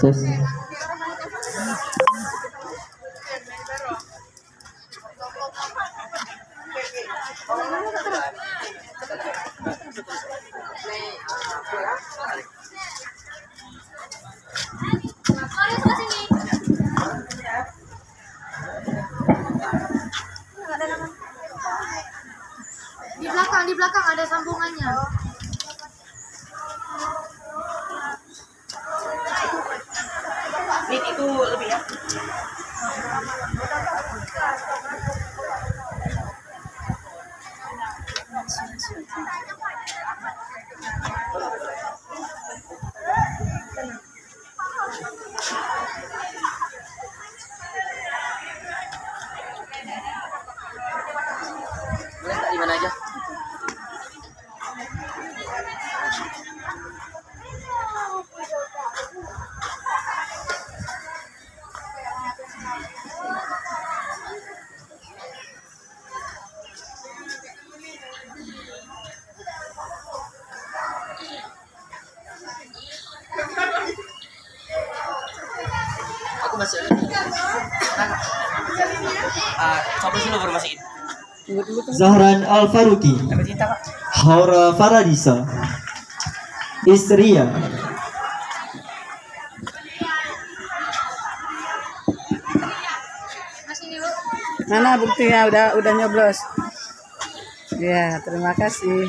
Tes. Di belakang ada sambungannya. Ini itu lebih ya. Boleh di mana aja? Aku masih coba dulu baru masukin. Zahran Al-Faruqi, Dapat cinta Kak. Haura Faradisa, Istria, Mana buktinya udah nyoblos? Ya, terima kasih.